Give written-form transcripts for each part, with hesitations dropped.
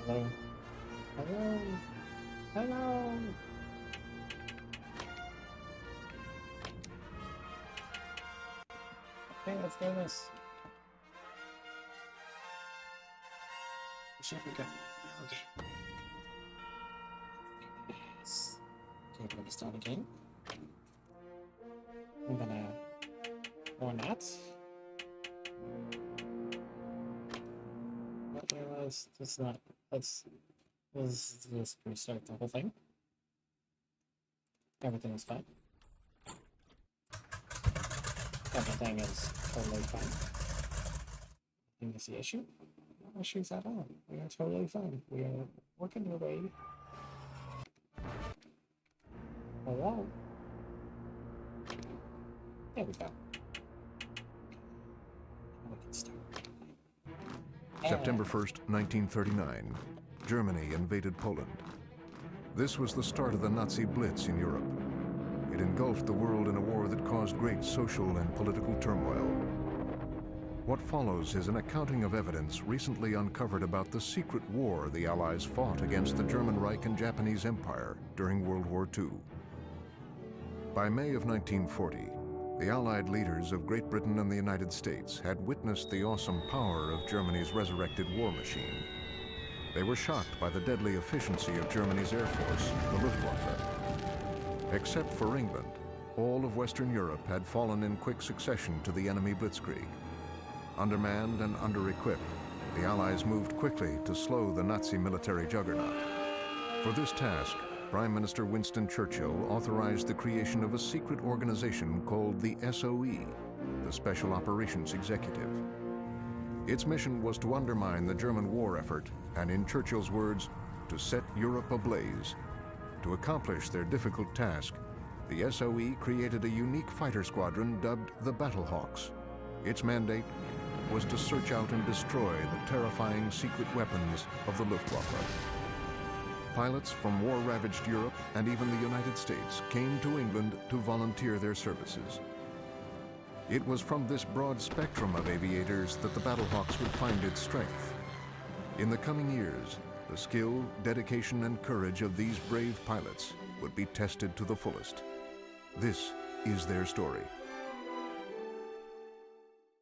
Hello. Hello. Hello. Okay, let's do this. Should be good. Okay. Yes. Okay, we're gonna start again. I'm gonna or not. Okay, let's not. Let's just restart the whole thing. Everything is fine. Everything is totally fine. I think it's the issue. No issues at all. We are totally fine. We are working our way. Hello. There we go. We can start. September 1st, 1939, Germany invaded Poland. This was the start of the Nazi Blitz in Europe. It engulfed the world in a war that caused great social and political turmoil. What follows is an accounting of evidence recently uncovered about the secret war the Allies fought against the German Reich and Japanese Empire during World War II. By May of 1940, the Allied leaders of Great Britain and the United States had witnessed the awesome power of Germany's resurrected war machine. They were shocked by the deadly efficiency of Germany's Air Force, the Luftwaffe. Except for England, all of Western Europe had fallen in quick succession to the enemy blitzkrieg. Undermanned and under-equipped, the Allies moved quickly to slow the Nazi military juggernaut. For this task, Prime Minister Winston Churchill authorized the creation of a secret organization called the SOE, the Special Operations Executive. Its mission was to undermine the German war effort and, in Churchill's words, to set Europe ablaze. To accomplish their difficult task, the SOE created a unique fighter squadron dubbed the Battlehawks. Its mandate was to search out and destroy the terrifying secret weapons of the Luftwaffe. Pilots from war-ravaged Europe and even the United States came to England to volunteer their services. It was from this broad spectrum of aviators that the Battlehawks would find its strength. In the coming years, the skill, dedication, and courage of these brave pilots would be tested to the fullest. This is their story.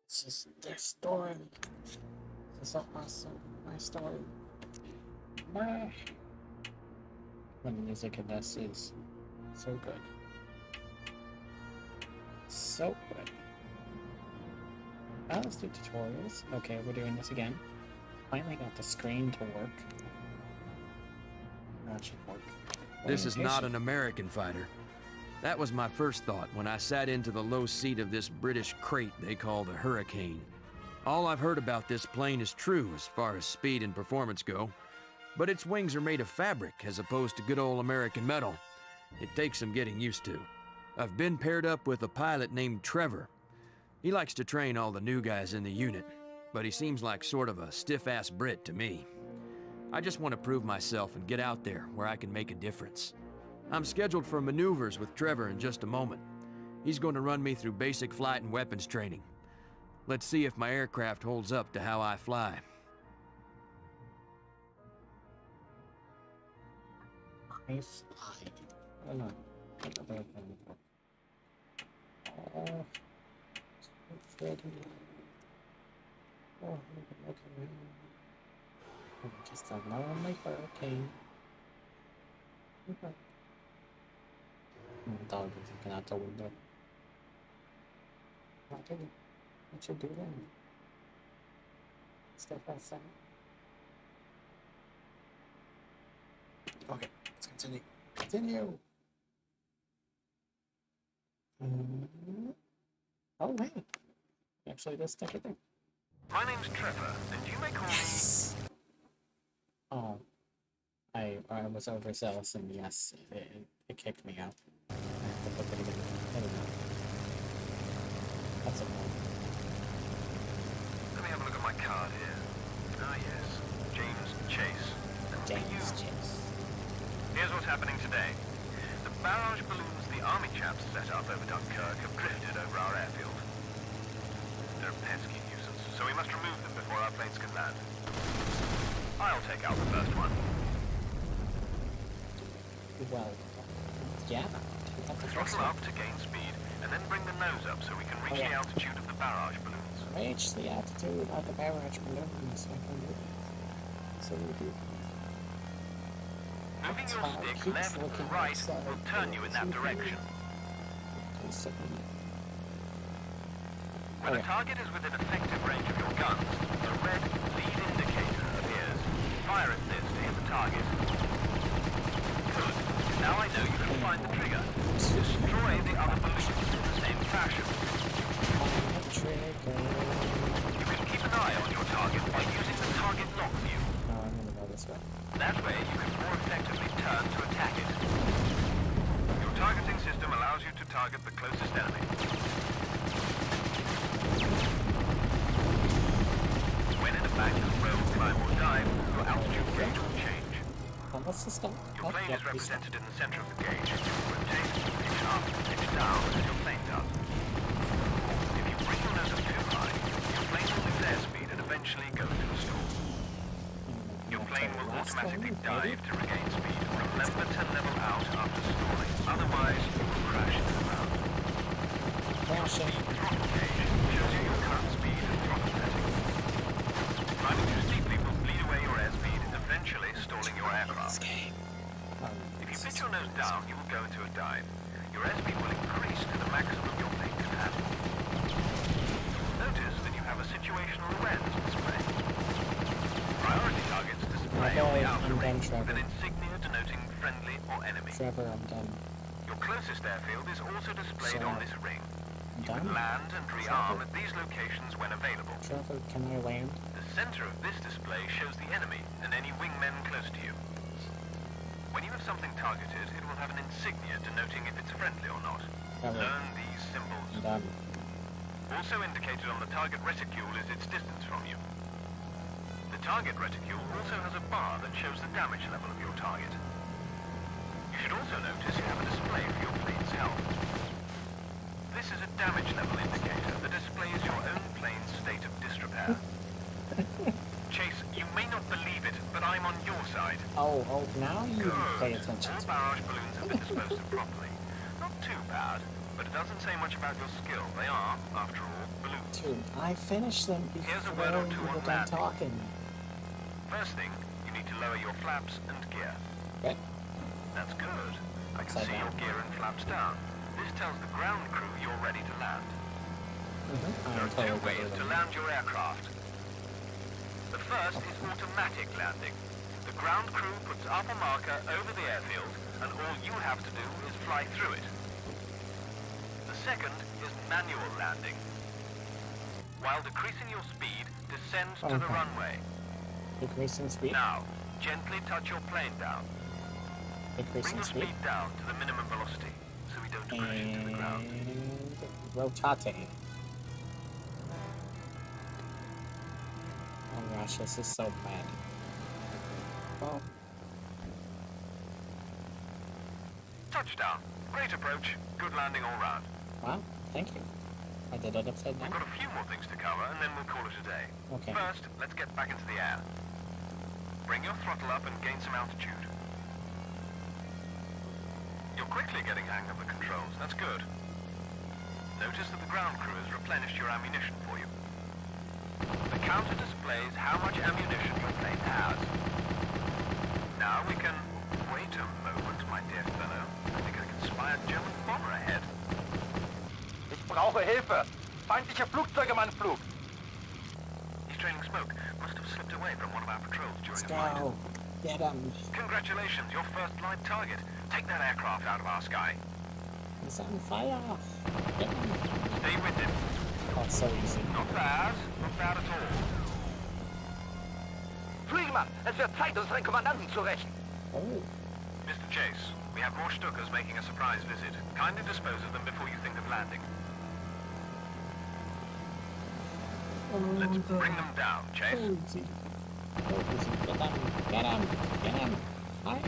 This is their story. This is so awesome. My story. My. The music in this is so good. So good. Now let's do tutorials. Okay, we're doing this again. Finally got the screen to work. That should work. This is not an American fighter. That was my first thought when I sat into the low seat of this British crate they call the Hurricane. All I've heard about this plane is true as far as speed and performance go, but its wings are made of fabric as opposed to good old American metal. It takes some getting used to. I've been paired up with a pilot named Trevor. He likes to train all the new guys in the unit, but he seems like sort of a stiff-ass Brit to me. I just want to prove myself and get out there where I can make a difference. I'm scheduled for maneuvers with Trevor in just a moment. He's going to run me through basic flight and weapons training. Let's see if my aircraft holds up to how I fly. I fly. Hold on. Oh, so pretty. Oh, look at me. Just a lonely hurricane. Okay. Dog is looking out the window. What you doing? Step outside. Okay, let's continue. Continue. Oh wait. Actually, this stick it there. My name's Trevor, and you may call Yes. Oh, I was overzealous, and yes, it kicked me out. I have to put it again. I don't know. That's annoying. Let me have a look at my card here. Ah, yes. James Chase. James Chase. Here's what's happening today. The barrage balloons the army chaps set up over Dunkirk have drifted over our airfield. They're a pesky nuisance, so we must remove them before our planes can land. I'll take out the first one. Well, yeah. Take out the first Throttle one. up to gain speed, and then bring the nose up so we can reach yeah. the altitude of the barrage balloons. Reach the altitude of the barrage balloons. I can do it. So we do. Moving your Wow, stick keeps left or looking right outside. will turn you in that direction. When a target is within effective range of your guns, a red lead indicator appears. Fire at this to hit the target. Good. Now I know you can find the trigger. Destroy the other balloons in the same fashion. You can keep an eye on your target by using the target lock view. I'm gonna go this way. That way you can more effectively turn to attack it. Your targeting system allows you to target the closest enemy. When in a backward roll, climb or dive, your altitude gauge will change. Oh, what's this stuff? Your plane yep, is represented in the center of the gauge. Rotate, pitch up, pitch down as your plane does. If you bring your nose up too high, your plane will lose airspeed and eventually go into a stall. Your plane will automatically dive to regain speed. Remember to level out after stalling. Otherwise, you will crash into the ground. Crashing. Throttle gauge shows you your current speed and throttle settings. Climbing too steeply will bleed away your airspeed, eventually stalling your aircraft. If you pitch your nose down, you will go into a dive. Your airspeed will increase to the maximum your plane can handle. Notice that you have a situational awareness display. Priority targets display on the outer ring with an insignia denoting friendly or enemy. Trevor, I'm done. Your closest airfield is also displayed on this ring. I'm You can done. land and rearm at these locations when available. Trevor, can I land? The center of this display shows the enemy and any wingmen close to you. When you have something targeted, it will have an insignia denoting if it's friendly or not. Trevor, Learn these symbols. I'm done. Also indicated on the target reticule is its distance from you. The target reticule also has a bar that shows the damage level of your target. You should also notice you have a display for your plane's health. This is a damage level indicator that displays your own plane's state of disrepair. Chase, you may not believe it, but I'm on your side. Oh, now you pay Good. attention All to barrage balloons have been disposed of properly. Not too bad, but it doesn't say much about your skill. They are, after all, balloons. Dude, I finished them Here's a before word or you two were on done landing. talking. First thing, you need to lower your flaps and gear. Right? That's good. I can Upside see your down. gear and flaps down. This tells the ground crew you're ready to land. There are two ways to land your aircraft. The first is automatic landing. The ground crew puts up a marker over the airfield, and all you have to do is fly through it. The second is manual landing. While decreasing your speed, descend to the Okay. runway. Decreasing speed? Now, gently touch your plane down. Bring Decreasing your speed? speed down to the minimum velocity, so we don't crash into the ground. And rotate. Oh gosh, this is so bad. Well, Touchdown. Great approach. Good landing all round. wow, thank you. I did it upside We've down. got a few more things to cover, and then we'll call it a day. Okay. First, let's get back into the air. Bring your throttle up and gain some altitude. You're quickly getting hang of the controls. That's good. Notice that the ground crew has replenished your ammunition for you. The counter displays how much ammunition your plane has. Now we can... Wait a moment, my dear fellow. I think I can spy a German bomber ahead. Ich brauche Hilfe! Feindliche Flugzeuge im Anflug! He's trailing smoke. Must have slipped away from one of our patrols during Let's a flight. go. Get him. Congratulations, your first live target. Take that aircraft out of our sky. He's on fire. Get him. Stay with him. Oh, it's so easy. Not bad at all. Fliegemann, es wird Zeit, unseren Kommandanten zu rächen! Oh, Mr. Chase, we have more Stukas making a surprise visit. Kindly dispose of them before you think of landing. Let's bring them down, Chase. easy. Get him. Get him. Get him. Fire.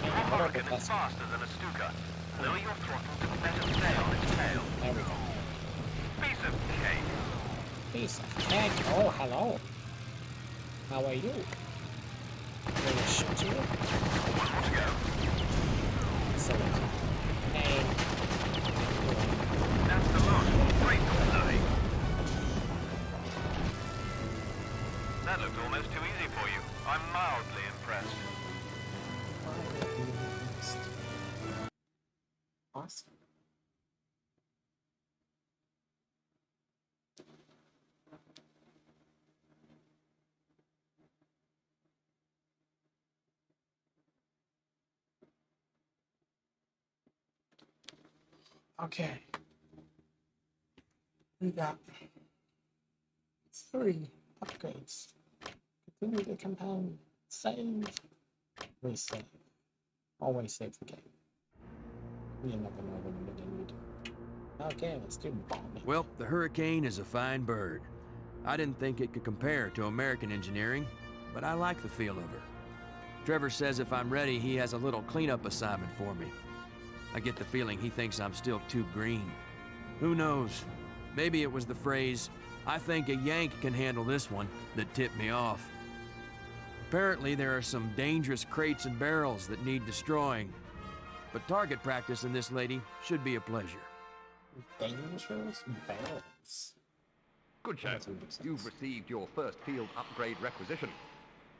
Your Hurricane is faster than a Stuka. Lower your throttle to better stay on its tail. There we go. Piece of cake. Piece of cake. Oh, hello. How are you? Gonna shoot you? One more to go. So, hey. That's the last one. Great, Zoe. That looked almost too easy for you. I'm mildly impressed. Awesome. Okay. We got 3 upgrades. Continue to compound. Save. Resave. Always save the game. You never know when you're gonna need it. Okay, let's do bombing. Well, the Hurricane is a fine bird. I didn't think it could compare to American engineering, but I like the feel of her. Trevor says if I'm ready, he has a little cleanup assignment for me. I get the feeling he thinks I'm still too green. Who knows? Maybe it was the phrase, "I think a Yank can handle this one," that tipped me off. Apparently, there are some dangerous crates and barrels that need destroying. But target practice in this lady should be a pleasure. Dangerous barrels. Good show. Doesn't make sense. You've received your first field upgrade requisition.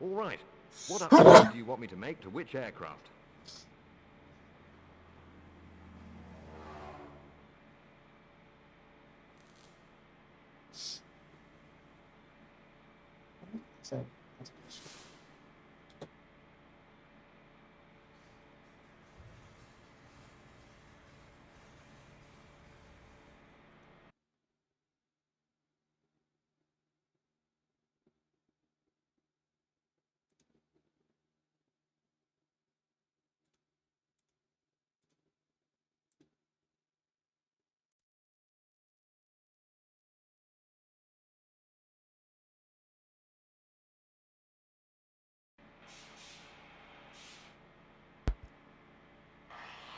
All right. What upgrades do you want me to make to which aircraft? So,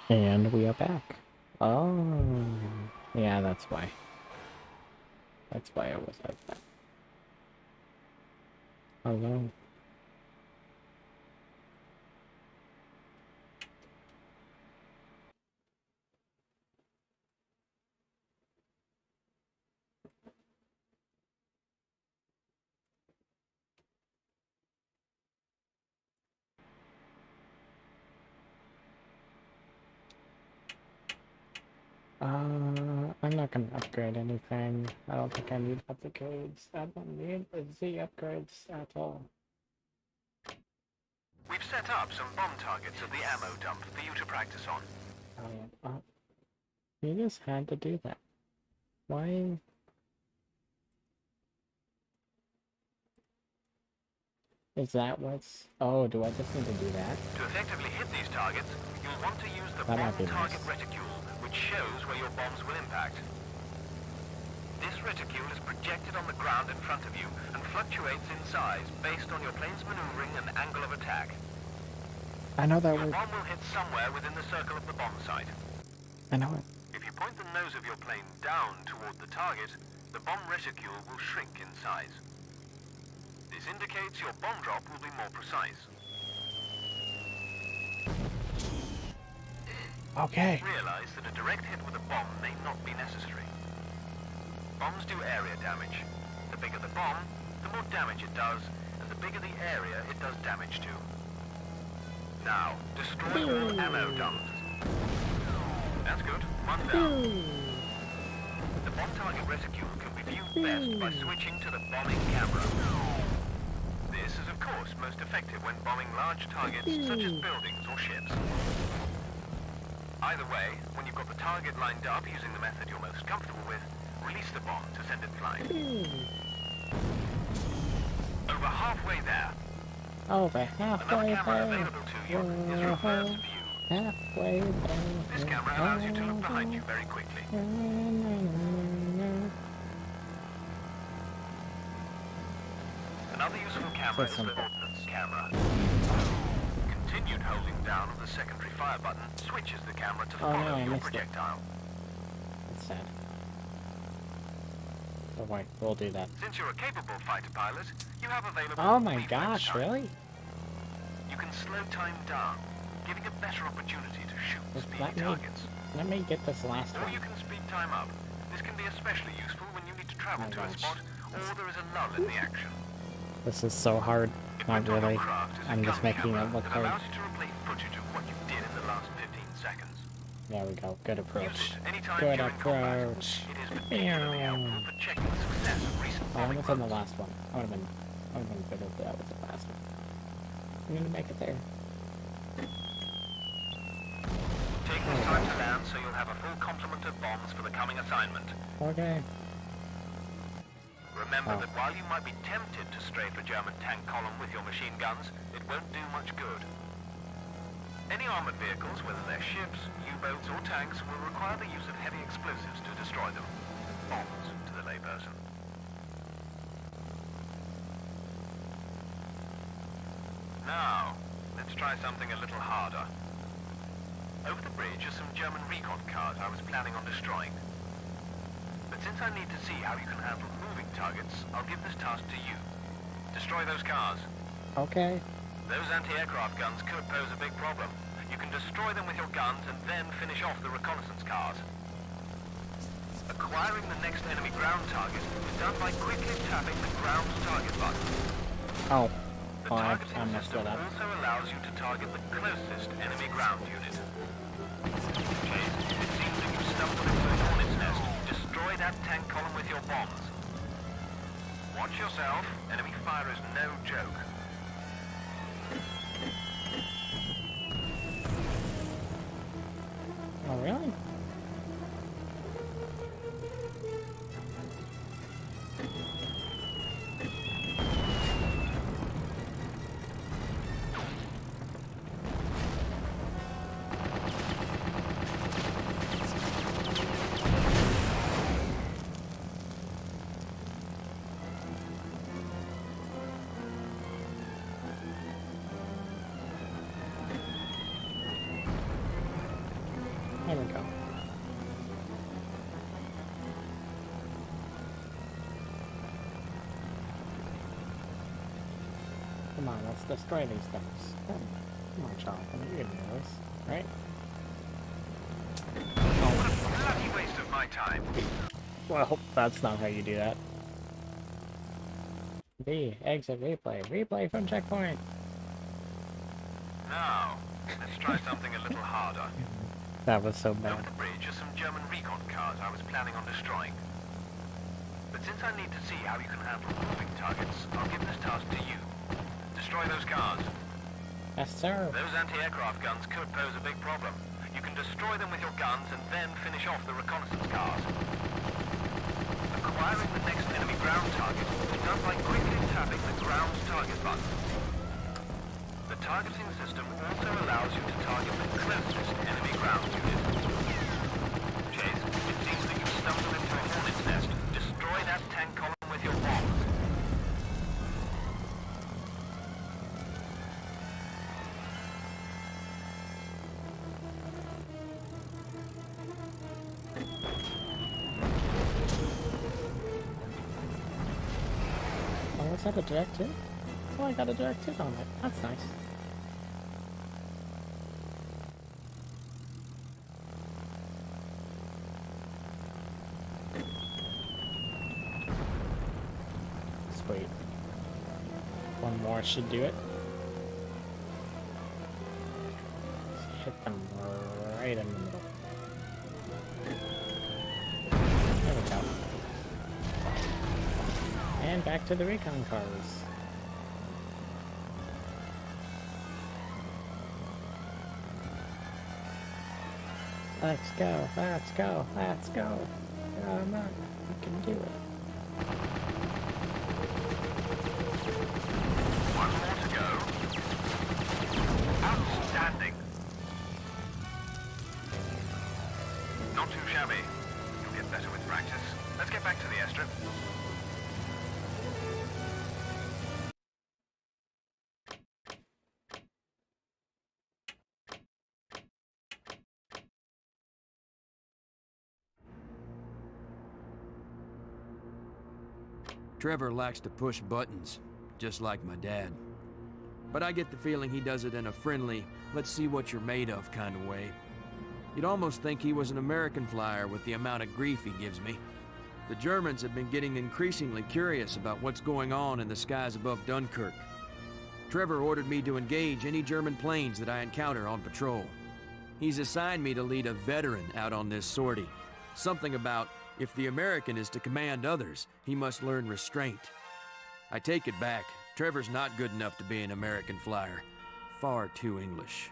and we are back. Oh, yeah, that's why. That's why it was like that. Hello. I'm not gonna upgrade anything. I don't think I need upgrades. I don't need the upgrades at all. We've set up some bomb targets at the ammo dump for you to practice on. Oh, yeah. You just had to do that. Why? Is that what's... Oh, do I just need to do that? To effectively hit these targets, you'll want to use the That might bomb be target nice. reticule, which shows where your bombs will impact. This reticule is projected on the ground in front of you and fluctuates in size based on your plane's maneuvering and angle of attack. I know that Your word. bomb will hit somewhere within the circle of the bomb site. I know it. If you point the nose of your plane down toward the target, the bomb reticule will shrink in size. This indicates your bomb drop will be more precise. Okay. Realize that a direct hit with a bomb may not be necessary. Bombs do area damage. The bigger the bomb, the more damage it does, and the bigger the area it does damage to. Now, destroy all ammo dumps. That's good. One down. The bomb target reticule can be viewed best by switching to the bombing camera. This is, of course, most effective when bombing large targets such as buildings or ships. Either way, when you've got the target lined up using the method you're most comfortable with, release the bomb to send it flying. Over halfway there. Over Another halfway camera there. available to you is reverse view. Halfway there. This camera allows you to look behind you very quickly. Another useful camera is the ordnance camera. Continued holding down of the secondary fire button switches the camera to Oh, no, follow I your missed it. projectile. That's sad. Don't worry, we'll do that. Since you're a capable fighter pilot, you have available Oh my reflex gosh, time. really? You can slow time down, giving a better opportunity to shoot Just speedy targets. let me get this last Or one. you can speed time up. This can be especially useful when you need to travel Oh to a gosh. spot or there is a lull in the action. This is so hard. Not Equipped on your really. craft is a I'm just gun making camera it look that hard. allows you to replay footage of what you did in the last 15 seconds. There we go. Good Use approach. it anytime Good during combat. approach. It is particularly helpful for checking the success of recent Oh, bombing almost on the runs. last one. I would have been good if that was the last one. I'm gonna make it there. Take this time to land so you'll have a full complement of bombs for the coming assignment. Okay. Remember Oh. that while you might be tempted to strafe a German tank column with your machine guns, it won't do much good. Any armored vehicles, whether they're ships, U-boats or tanks, will require the use of heavy explosives to destroy them. Bombs, to the layperson. Now, let's try something a little harder. Over the bridge are some German recon cars I was planning on destroying. But since I need to see how you can handle moving targets, I'll give this task to you. Destroy those cars. Okay. Those anti-aircraft guns could pose a big problem. You can destroy them with your guns and then finish off the reconnaissance cars. Acquiring the next enemy ground target is done by quickly tapping the ground target button. Oh. The Oh, I targeting messed system that up. also allows you to target the closest enemy ground unit. Chase, it seems that you stumbled into an hornet's nest. Destroy that tank column with your bombs. Watch yourself. Enemy fire is no joke. Oh, really? There we go. Come on, let's destroy these things. Come on, Jonathan, you can do this, right? What a bloody waste of my time. Well, that's not how you do that. B, exit replay. Replay from checkpoint. Now, let's try something a little harder. That was so Over bad. the bridge are some German recon cars I was planning on destroying. But since I need to see how you can handle moving targets, I'll give this task to you. Destroy those cars. Yes, sir. Those anti-aircraft guns could pose a big problem. You can destroy them with your guns and then finish off the reconnaissance cars. Acquiring the next enemy ground target is done by quickly tapping the ground target button. The targeting system also allows you to target the closest enemy ground unit. Chase, it seems that you've stumbled into a hornet's nest. Destroy that tank column with your bombs. Oh, was that a direct hit? Oh, I got a direct hit on it. That's nice. Sweet. One more should do it. Hit them right in the middle. There we go. And back to the recon cars. Let's go, let's go, let's go. Come on, you can do it. One more to go. Outstanding. Not too shabby. You'll get better with practice. Let's get back to the airstrip. Trevor likes to push buttons, just like my dad. But I get the feeling he does it in a friendly, let's see what you're made of kind of way. You'd almost think he was an American flyer with the amount of grief he gives me. The Germans have been getting increasingly curious about what's going on in the skies above Dunkirk. Trevor ordered me to engage any German planes that I encounter on patrol. He's assigned me to lead a veteran out on this sortie. Something about, if the American is to command others, he must learn restraint. I take it back. Trevor's not good enough to be an American flyer. Far too English.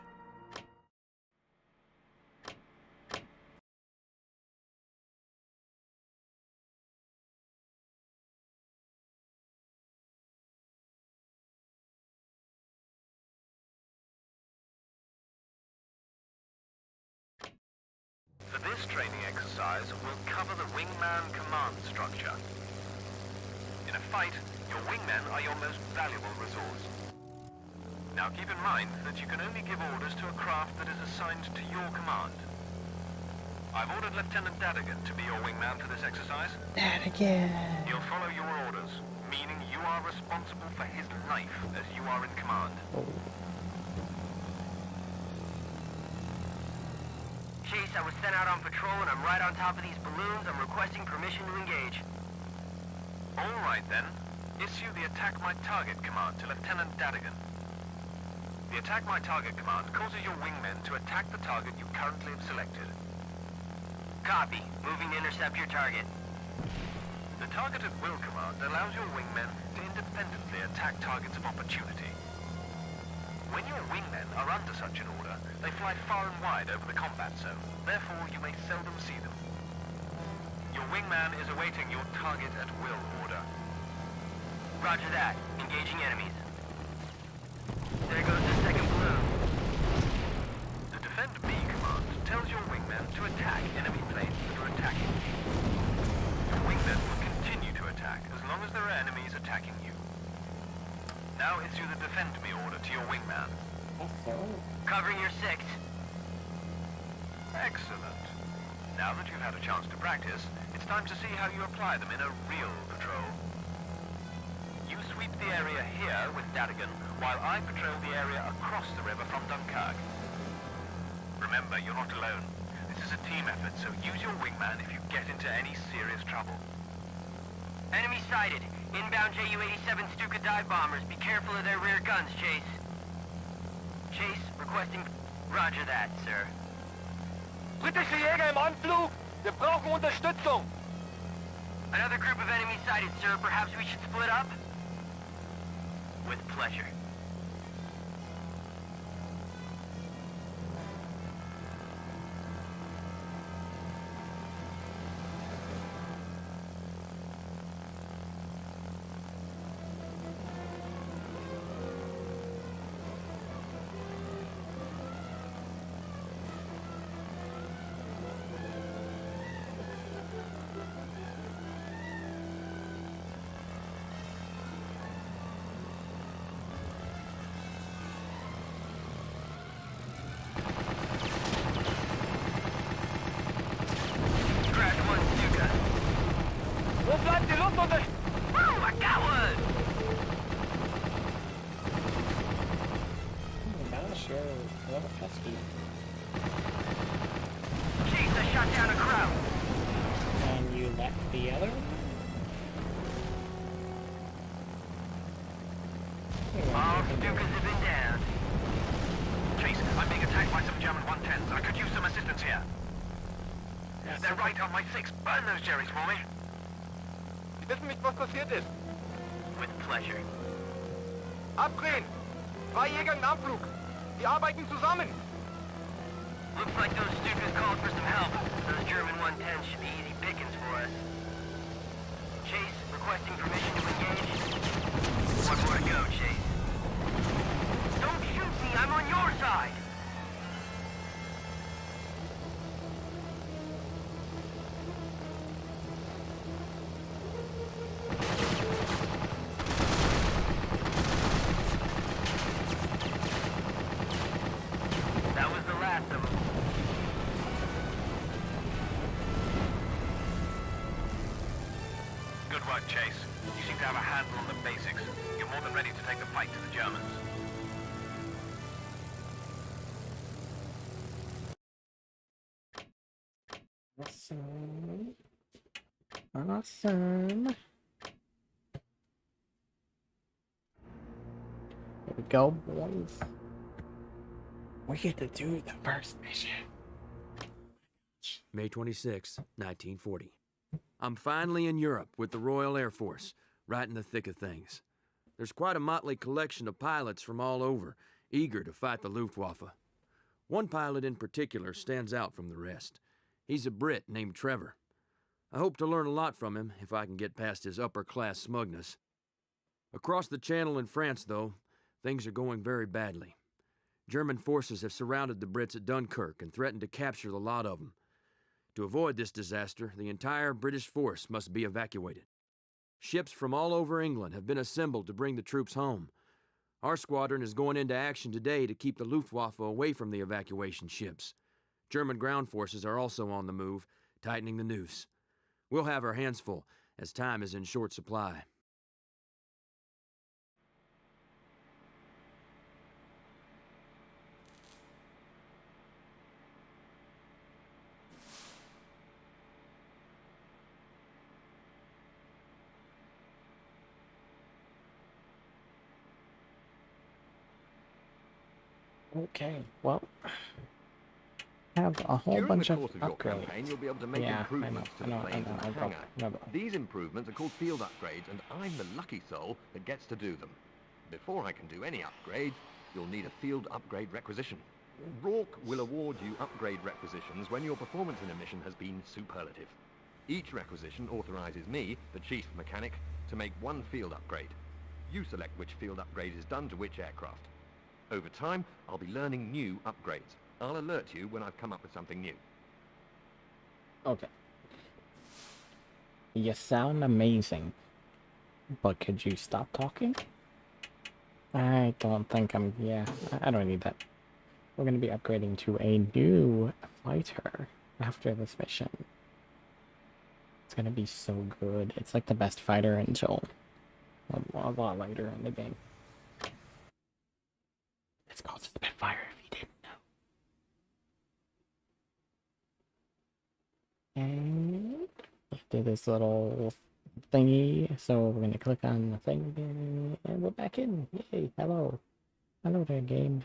For this training exercise, we'll cover the wingman command structure. In a fight, your wingmen are your most valuable resource. Now keep in mind that you can only give orders to a craft that is assigned to your command. I've ordered Lieutenant Dadigan to be your wingman for this exercise. Dadigan. He'll follow your orders, meaning you are responsible for his life as you are in command. Chase, I was sent out on patrol and I'm right on top of these balloons. I'm requesting permission to engage. All right then. Issue the Attack My Target command to Lieutenant Dadigan. The Attack My Target command causes your wingmen to attack the target you currently have selected. Copy. Moving to intercept your target. The Target at Will command allows your wingmen to independently attack targets of opportunity. When your wingmen are under such an order, they fly far and wide over the combat zone. Therefore, you may seldom see them. Your wingman is awaiting your Target at Will order. Roger that. Engaging enemies. There goes the second balloon. The Defend Me command tells your wingmen to attack enemy planes that are attacking you. Your wingmen will continue to attack as long as there are enemies attacking you. Now issue the Defend Me order to your wingman. Covering your six. Excellent. Now that you've had a chance to practice, it's time to see how you apply them in a real patrol. You sweep the area here with Dadigan, while I patrol the area across the river from Dunkirk. Remember, you're not alone. This is a team effort, so use your wingman if you get into any serious trouble. Enemy sighted. Inbound Ju-87 Stuka dive bombers. Be careful of their rear guns, Chase. Chase, requesting... Roger that, sir. Britische Jäger im Anflug! Wir brauchen Unterstützung! Another group of enemies sighted, sir. Perhaps we should split up? With pleasure. Wo bleibt die Luftunterstützung? Woo! I got one! Gosh, you're a little pesky. Chase, I shot down a crowd. And you left the other? All Stukas have been down. Chase, I'm being attacked by some German 110s. I could use some assistance here. They're right on my six. Burn those Jerrys for me. Sie wissen nicht, was passiert ist. With pleasure. Abdrehen! 2 Jäger im Anflug! Die arbeiten zusammen! Looks like those Stukas called for some help. Those German 110s should be easy pickings for us. Chase, requesting permission to engage. One more to go, Chase. Don't shoot me! I'm on your side! That was the last of them. Good work, Chase. You seem to have a handle on the basics. You're more than ready to take the fight to the Germans. Awesome. Awesome. Here we go, boys. We get to do the first mission. May 26, 1940. I'm finally in Europe with the Royal Air Force, right in the thick of things. There's quite a motley collection of pilots from all over, eager to fight the Luftwaffe. One pilot in particular stands out from the rest. He's a Brit named Trevor. I hope to learn a lot from him if I can get past his upper-class smugness. Across the Channel in France, though, things are going very badly. German forces have surrounded the Brits at Dunkirk and threatened to capture the lot of them. To avoid this disaster, the entire British force must be evacuated. Ships from all over England have been assembled to bring the troops home. Our squadron is going into action today to keep the Luftwaffe away from the evacuation ships. German ground forces are also on the move, tightening the noose. We'll have our hands full, as time is in short supply. Okay, well, have a whole During bunch the of course of your upgrades. campaign, you'll be able to make Yeah, improvements to the planes and the I've hangar. got- These improvements are called field upgrades, and I'm the lucky soul that gets to do them. Before I can do any upgrades, you'll need a field upgrade requisition. Rourke will award you upgrade requisitions when your performance in a mission has been superlative. Each requisition authorizes me, the chief mechanic, to make one field upgrade. You select which field upgrade is done to which aircraft. Over time, I'll be learning new upgrades. I'll alert you when I've come up with something new. Okay. You sound amazing, but could you stop talking? I don't think I don't need that. We're gonna be upgrading to a new fighter after this mission. It's gonna be so good. It's like the best fighter until a lot later in the game. It's called Spitfire if you didn't know. And do this little thingy. So we're gonna click on the thing and we're back in. Yay! Hello, hello there, game.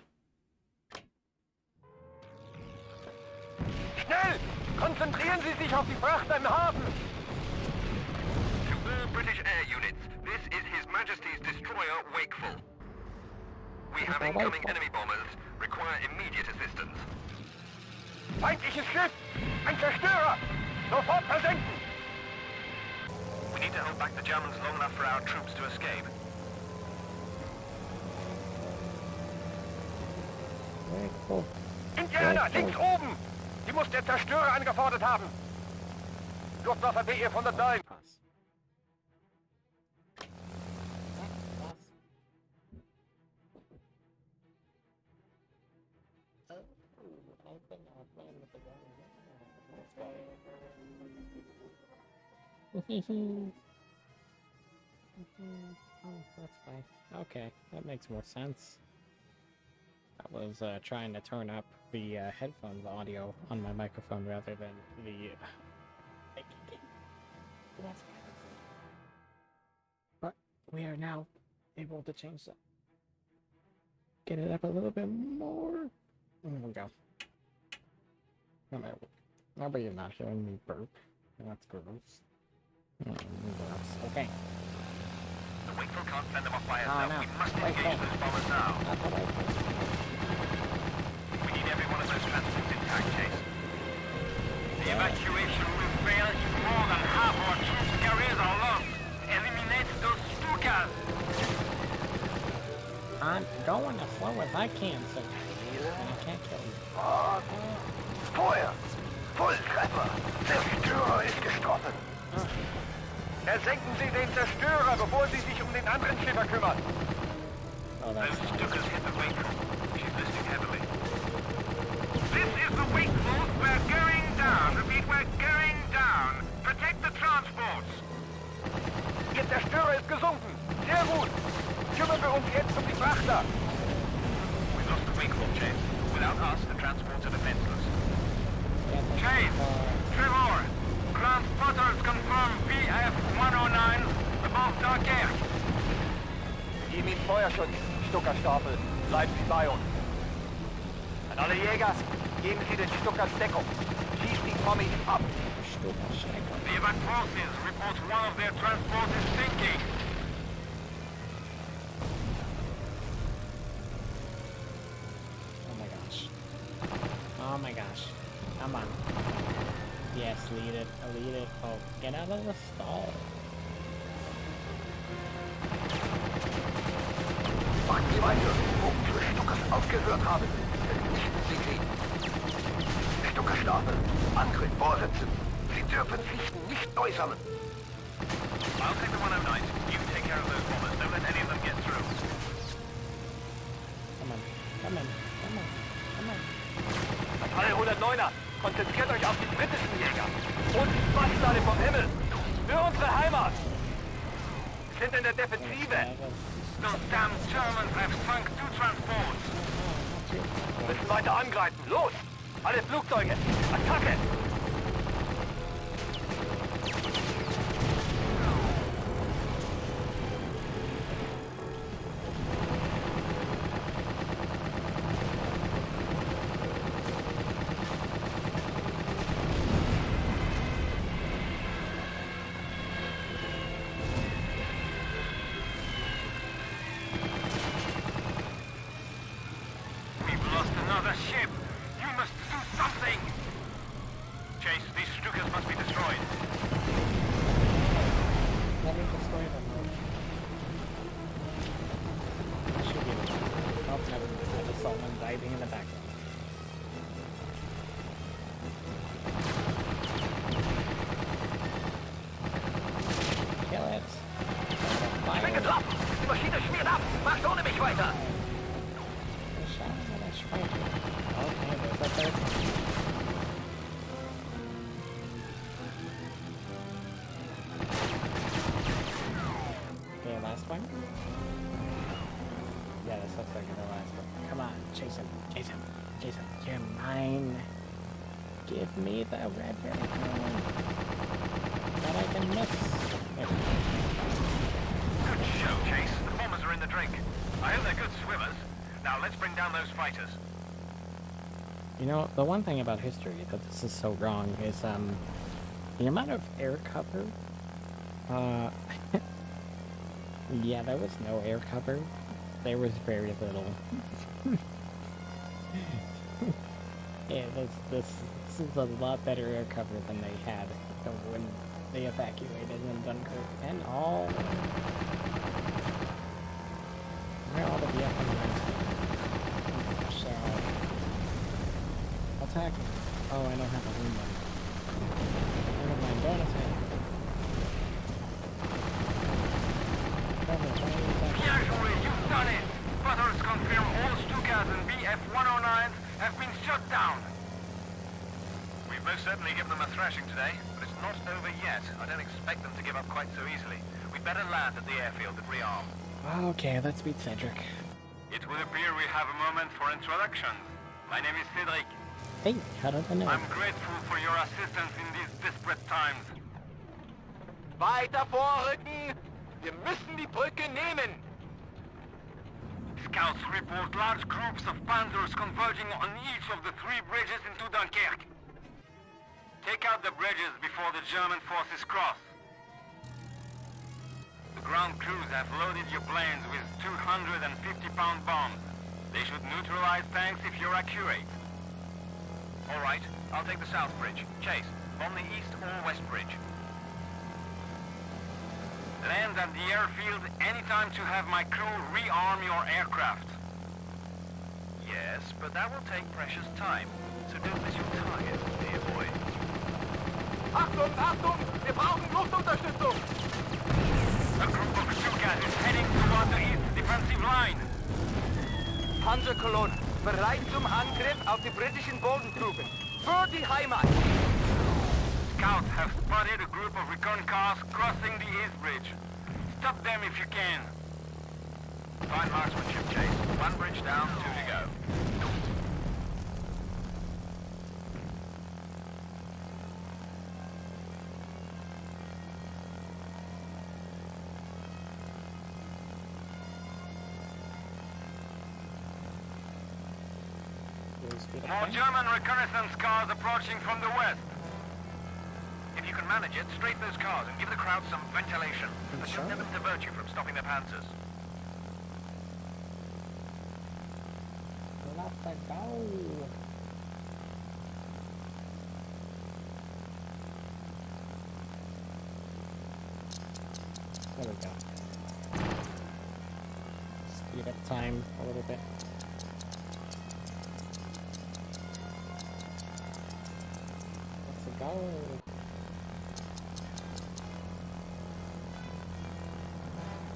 Schnell! Konzentrieren Sie sich auf die Fracht im Hafen! To all British air units, this is His Majesty's destroyer Wakeful. We have incoming enemy bombers. Require immediate assistance. Feindliches Schiff! Ein Zerstörer! Sofort versenken! We need to hold back the Germans long enough for our troops to escape. Very cool. Indianer, links oben! Die muss der Zerstörer angefordert haben! Luftwaffe BE 109! Pass. Oh, that's fine. Okay, that makes more sense. I was trying to turn up the headphones audio on my microphone rather than the but we are now able to change that. Get it up a little bit more. There we go. Now, but you're not hearing me burp. That's gross. Okay. The Wakeful can't fend them off by herself. no. We must Wait, engage wait. those bombers now. We need every one of those transports intact, Chase. The evacuation will fail if more than half our troops carriers are lost. Eliminate those Stukas! I'm going as slow as I can, so I can't kill you. Feuer! Volltreffer! Zerstörer ist getroffen! Ersenken Sie den Zerstörer, bevor Sie sich um den anderen Schiffer kümmern! Oh, Those that's not Stukas hit the Wakeful. She's listed heavily. This is the Wakeful. We're going down. Repeat, we're going down. Protect the transports. uns jetzt um die Frachter. We lost the wing hole, Chase. Without us, the transports are defenseless. Chase! Trevor! Ground spotters confirm VF 109 above Dunkerque. Geben ihm Feuerschutz, Stuckerstapel. Bleiben Sie bei uns. An alle Jäger, geben Sie den Stuckers Deckung. Schießt die Tommies ab. The evac forces report one of their transports is sinking. Oh my gosh. Oh my gosh. Come on. Yes, lead it. Lead it. Oh, get out of the stall. Machen Sie weiter, wo Ihre Stuckers aufgehört haben. Vernichten Sie sie. Stuckerstapel, Angriff vorsetzen. Sie dürfen sich nicht neu sammeln. I'll take the 109. You take care of those bombers. Don't let any of them get through. Come on. Come on. Come on. Come on. An alle 109er, konzentriert euch auf die britischen Jäger. Und die Bastarde vom Himmel. Für unsere Heimat. Sind in der Defensive. Those damn Germans have sunk 2 transports. Müssen weiter angreifen. Los! Alle Flugzeuge! Attacke! We've lost another ship. You must do something. Chase, these Stukas must be destroyed. Let me destroy them. I should be able to. Oh, never mind. I just saw one diving in the background. Kill it. Schwinget ab! Die Maschine schmiert ab! Macht ohne mich weiter! Okay, there's a third one. Okay, last one? Yeah, this looks like the last one. Come on, chase him, chase him, chase him. You're mine. Give me the red berry that I can miss. There we go. Good show, Chase. The bombers are in the drink. I hope they're good swimmers. Now let's bring down those fighters. You know, the one thing about history that this is so wrong is, the amount of air cover, yeah, there was no air cover. There was very little. Yeah, this is a lot better air cover than they had when they evacuated in Dunkirk. And all... Where are all the Vietnamese? So... Attack. Oh, I don't have a room one. Never mind, don't attack. Bien joué, you've done it! Butters confirm all Stukas and BF-109s have been shut down. We've most certainly given them a thrashing today, but it's not over yet. I don't expect them to give up quite so easily. We'd better land at the airfield and rearm. Okay, let's beat Cedric. It would appear we have a moment for introductions. My name is Cedric. Hey, how did I know? I'm grateful for your assistance in these desperate times. Weiter vorrücken! Wir müssen die Brücke nehmen! Scouts report large groups of panzers converging on each of the 3 bridges into Dunkirk. Take out the bridges before the German forces cross. The ground crews have loaded your planes with 250-pound bombs. They should neutralize tanks if you're accurate. All right, I'll take the south bridge. Chase, on the east or west bridge. Land at the airfield anytime to have my crew rearm your aircraft. Yes, but that will take precious time. So don't miss your target, dear boy. Achtung, Achtung! Wir brauchen Luftunterstützung! A group of Stukas is heading toward the east defensive line. Panzerkolonne, bereit zum Angriff auf die britischen Bodentruppen. Für die Heimat! Scouts have spotted a group of recon cars crossing the east bridge. Stop them if you can. Fine marksmanship, Chase. One bridge down, 2 to go. More German reconnaissance cars approaching from the west. If you can manage it, straight those cars and give the crowd some ventilation. This will never divert you from stopping the Panzers. Let it go. There we go. Speed up time a little bit. Let's go.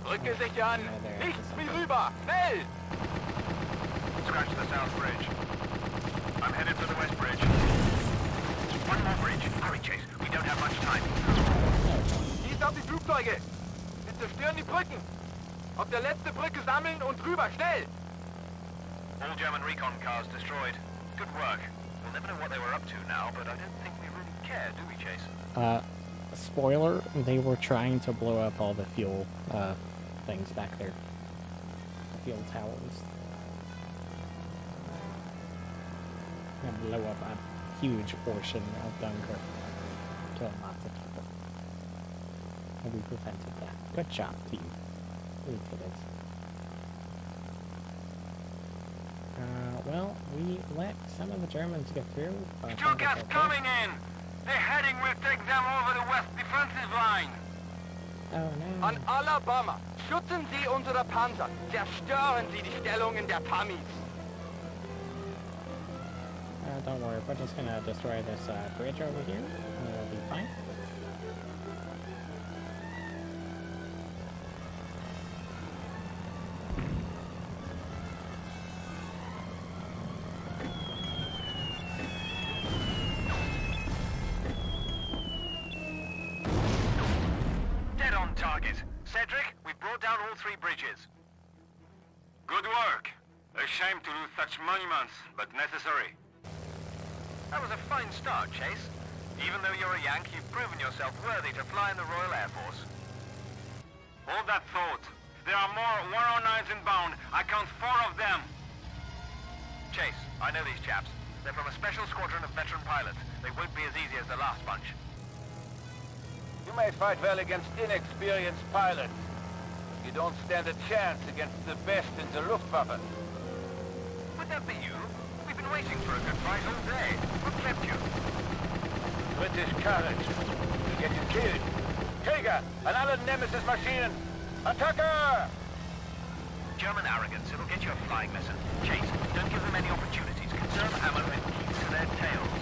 Brücke sichern! Nichts wie rüber! Schnell! Scratch the south bridge. I'm headed for the west bridge. One more bridge. Hurry, Chase. We don't have much time. Schießt auf die Flugzeuge! Wir zerstören die Brücken! Auf der letzten Brücke sammeln und rüber! Schnell! All German recon cars destroyed. Good work. We'll never know what they were up to now, but I don't think we really care, do we, Chase? Spoiler, they were trying to blow up all the fuel, things back there. The fuel towers. And blow up a huge portion of Dunkirk. Killing lots of people. And we prevented that. Good job, team. We did it. Well, we let some of the Germans get through. Stukas coming in! The heading will take them over the west defensive line! Oh no. An Alabama! Schützen Sie unsere Panzer! Zerstören Sie die Stellungen der Pamis! Don't worry, we're just gonna destroy this bridge over here, and it'll be fine. Dead on target. Cedric, we brought down all 3 bridges. Good work. A shame to lose such monuments, but necessary. That was a fine start, Chase. Even though you're a Yank, you've proven yourself worthy to fly in the Royal Air Force. Hold that thought. There are more 109s inbound. I count 4 of them. Chase, I know these chaps. They're from a special squadron of veteran pilots. They won't be as easy as the last bunch. You may fight well against inexperienced pilots. You don't stand a chance against the best in the Luftwaffe. Would that be you? We've been waiting for a good fight all day. What kept you? British courage. Will get you killed. Krieger, an alle Nemesis-Maschinen! Attacke! German arrogance. It'll get you a flying lesson. Chase, don't give them any opportunities. Conserve ammo and keep to their tails.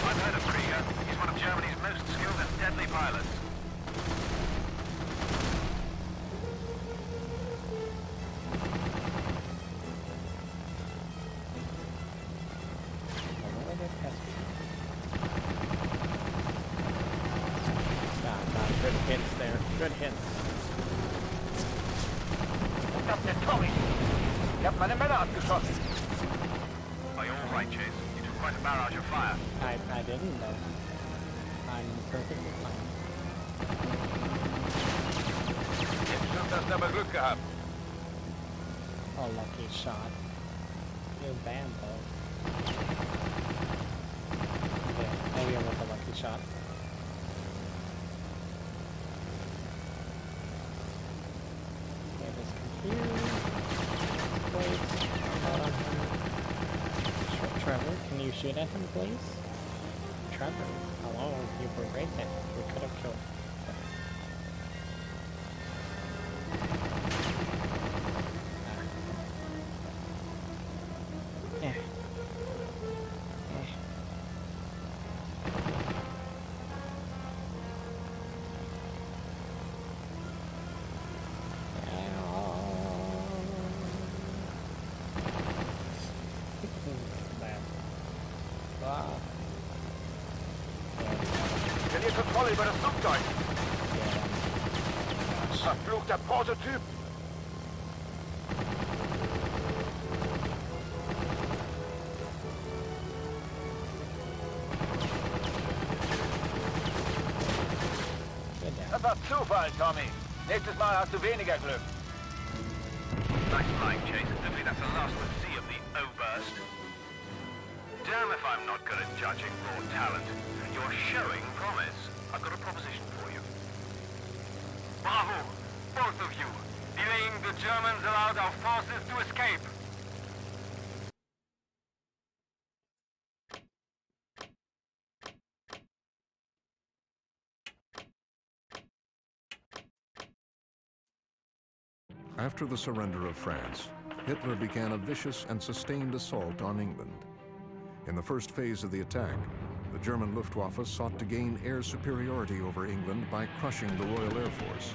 I've heard of Krieger. He's one of Germany's most skilled and deadly pilots. Good hits there. Good hits. Verdammte Tommy! Ich hab meine Männer abgeschossen! Are you all right, Chase? You took quite a barrage of fire. I didn't know. I'm perfectly fine. Jetzt stimmt, hast du aber Glück gehabt. Oh, lucky shot. You're banned though. Okay, maybe it was a lucky shot. Okay, this computer. Wait. Trevor, can you shoot at him, please? Trevor, hello, you were right there. We could have killed him. Verliert Kontrolle über das Flugzeug! Verfluchter Prototyp! Einfach Zufall, Tommy. Nächstes Mal hast du weniger Glück. Nice flying, Chase. Hopefully that's the last we'll see of the O-burst. Damn if I'm not good at judging raw talent. You're showing promise. I've got a proposition for you. Bravo! Both of you! Delaying the Germans allowed our forces to escape! After the surrender of France, Hitler began a vicious and sustained assault on England. In the first phase of the attack, the German Luftwaffe sought to gain air superiority over England by crushing the Royal Air Force.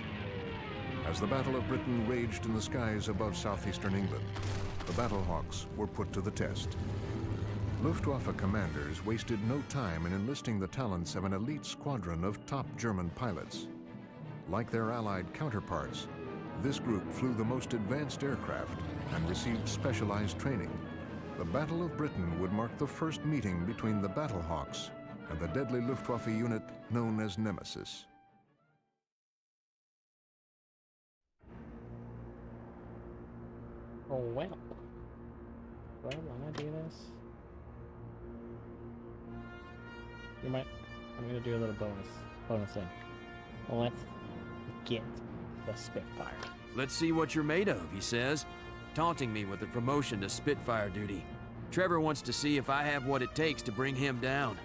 As the Battle of Britain raged in the skies above southeastern England, the Battlehawks were put to the test. Luftwaffe commanders wasted no time in enlisting the talents of an elite squadron of top German pilots. Like their Allied counterparts, this group flew the most advanced aircraft and received specialized training. The Battle of Britain would mark the first meeting between the Battlehawks and the deadly Luftwaffe unit known as Nemesis. Oh well. Do I want to do this? You might. I'm gonna do a little bonus thing. Let's get the Spitfire. Let's see what you're made of, he says, taunting me with a promotion to Spitfire duty. Trevor wants to see if I have what it takes to bring him down.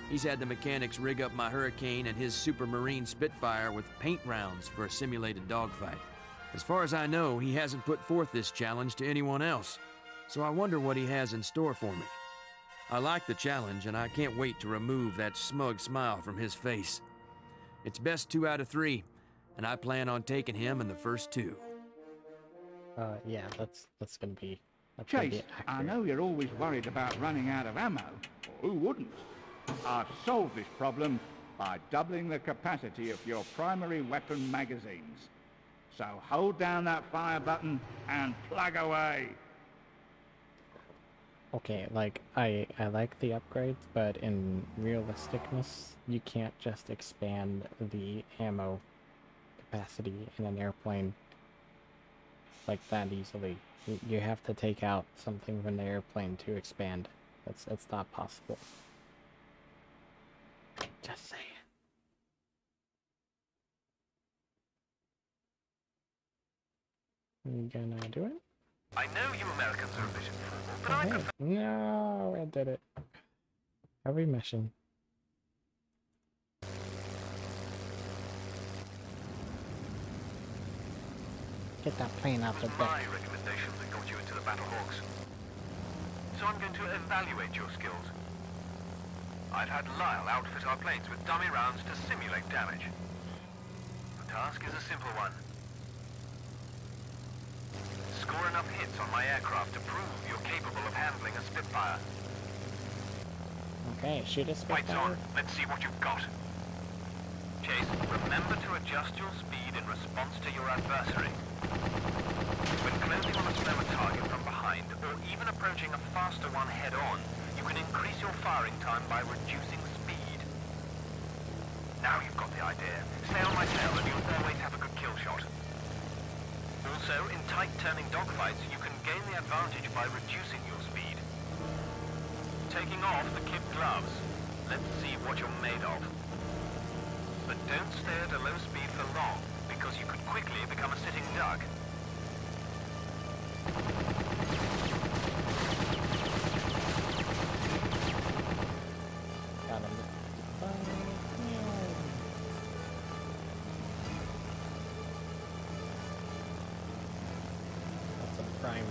He's had the mechanics rig up my Hurricane and his Supermarine Spitfire with paint rounds for a simulated dogfight. As far as I know, he hasn't put forth this challenge to anyone else, so I wonder what he has in store for me. I like the challenge, and I can't wait to remove that smug smile from his face. It's best 2 out of 3, and I plan on taking him in the first 2. Yeah, that's gonna be. Chase, I know you're always worried about running out of ammo. Who wouldn't? I've solved this problem by doubling the capacity of your primary weapon magazines. So hold down that fire button and plug away. Okay, like, I like the upgrades, but in realisticness, you can't just expand the ammo capacity in an airplane like that easily. You have to take out something from the airplane to expand. It's not possible. Just saying. You gonna do it? I know you Americans are a bit informal, but I prefer... No, I did it. Every mission. Get that plane out It the was deck. my recommendation that got you into the Battlehawks. So I'm going to evaluate your skills. I've had Lyle outfit our planes with dummy rounds to simulate damage. The task is a simple one. Score enough hits on my aircraft to prove you're capable of handling a Spitfire. Okay, shoot a Lights Spitfire. on. Let's see what you've got. Chase, remember to adjust your speed in response to your adversary. When closing on a slower target from behind, or even approaching a faster one head-on, you can increase your firing time by reducing speed. Now you've got the idea. Stay on my tail and you'll always have a good kill shot. Also, in tight turning dogfights, you can gain the advantage by reducing your speed. Taking off the kid gloves. Let's see what you're made of. But don't stay at a low speed for long, because you could quickly become a sitting duck. Got him. That's a prime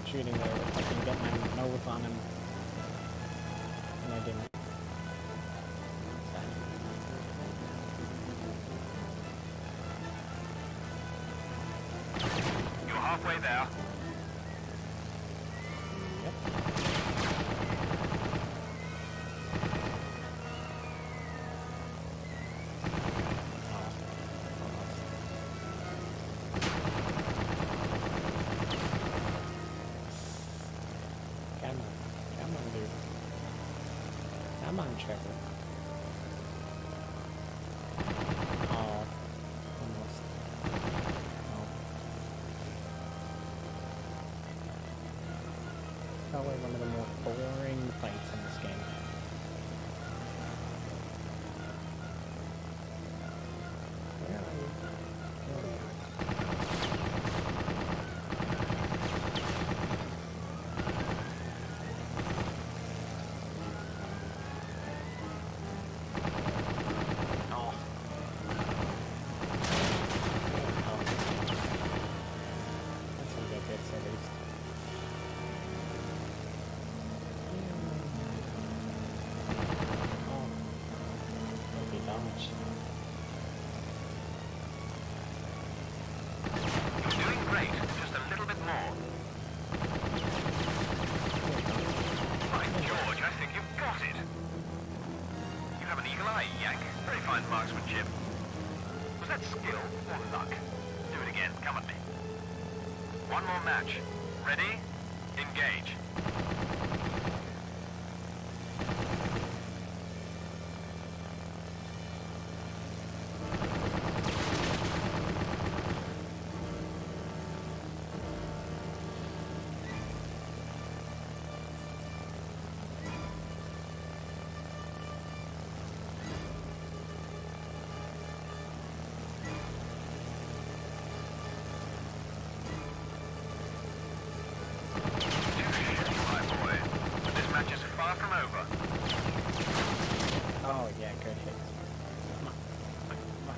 shooting there. If I can get my nose on him. And I didn't. You're halfway there. Come on, dude. Come on, Trevor. Oh, probably one of the more boring fights in this game. Where are you? There we are. Oh. That's some good hits at least. Oh. Hope he dodged. You're doing great. Just a little bit more. By George, I think you've got it. You have an eagle eye, Yank. Very fine marksmanship. Was that skill or luck? Do it again. Come at me. One more match. Ready? Engage. My boy. This match is far from over. Oh yeah, good hit. Come on. Come on.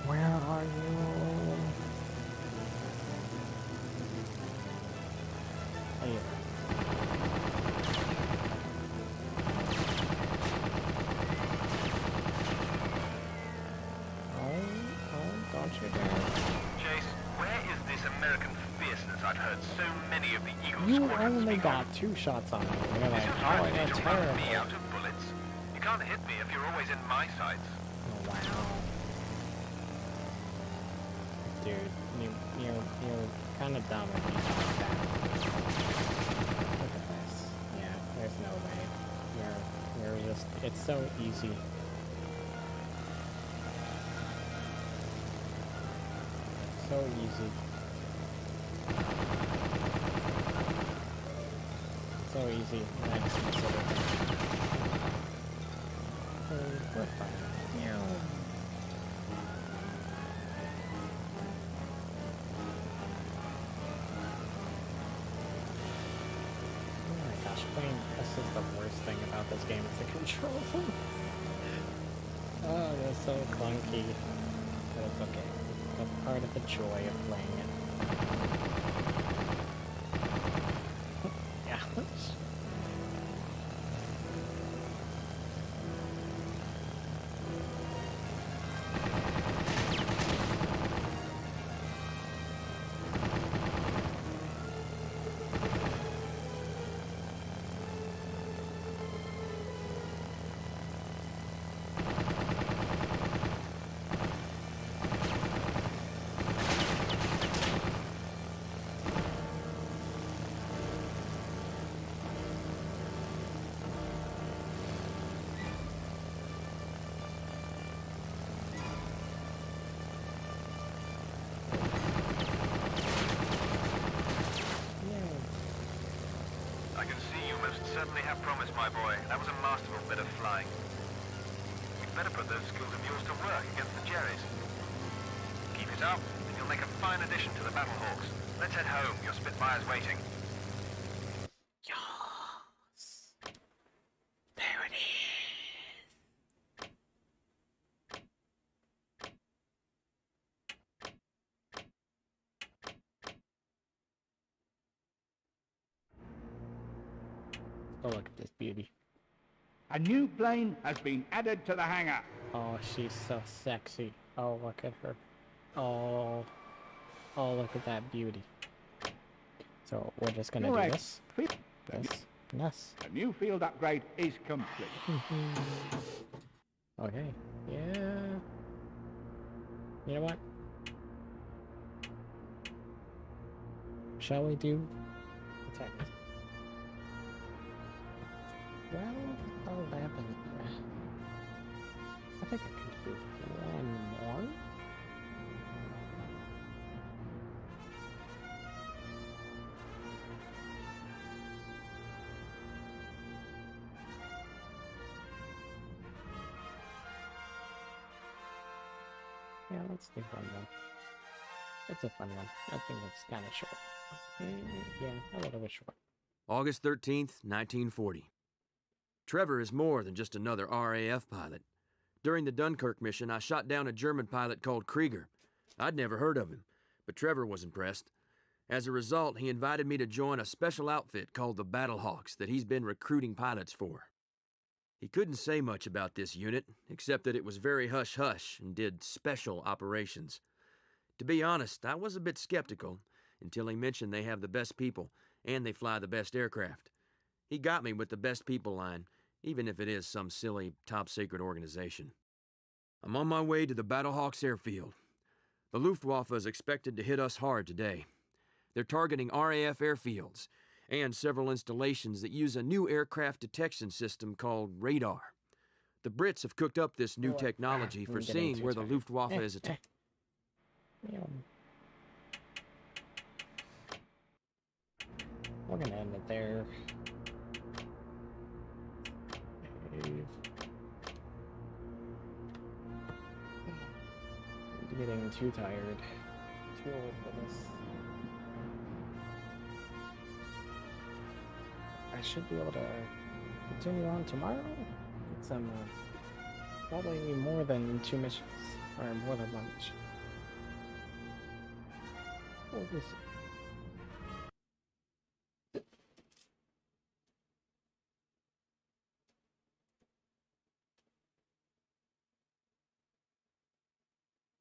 Where are you? Oh, yeah. Oh, don't you dare. Chase, where is this American fierceness I've heard so many of the Eagle You squadrons only speak got of? 2 shots on me. You're like, Is your oh, I strategy got to run me terrible. out of bullets? You can't hit me if you're always in my sights. Oh, wow. Dude, you're kind of dumb if you thought that. Look at this. Yeah, there's no way. You're just, it's so easy. So easy. So easy. And I just miss everything. Oh, we're fine. Meow. Oh my gosh, playing this is the worst thing about this game is the controls. Oh, they're so clunky. But it's okay. It's a part of the joy of playing it. Yeah. I can see you most certainly have promise, my boy. That was a masterful bit of flying. You'd better put those skills of yours to work against the Jerrys. Keep it up, and you'll make a fine addition to the Battlehawks. Let's head home. Your Spitfire's waiting. Yes. There it is. Oh, look at this beauty. A new plane has been added to the hangar. Oh, she's so sexy. Oh, look at her. Oh. Oh, look at that beauty. So, we're just gonna do Correct. this. This. The new field upgrade is complete. Okay. Yeah. You know what? Shall we do attack? Well, 11. I think I could do one more. Yeah, let's do one more. It's a fun one. I think it's kind of short. Yeah, a little bit short. August 13th, 1940. Trevor is more than just another RAF pilot. During the Dunkirk mission, I shot down a German pilot called Krieger. I'd never heard of him, but Trevor was impressed. As a result, he invited me to join a special outfit called the Battlehawks that he's been recruiting pilots for. He couldn't say much about this unit, except that it was very hush-hush and did special operations. To be honest, I was a bit skeptical until he mentioned they have the best people and they fly the best aircraft. He got me with the best people line, even if it is some silly, top-secret organization. I'm on my way to the Battlehawks airfield. The Luftwaffe is expected to hit us hard today. They're targeting RAF airfields and several installations that use a new aircraft detection system called radar. The Brits have cooked up this new technology for seeing where the Luftwaffe is attacked. We're gonna end it there. I'm getting too tired. Too old for this. I should be able to continue on tomorrow. Get some, probably more than 2 missions, or more than 1 mission. We'll see.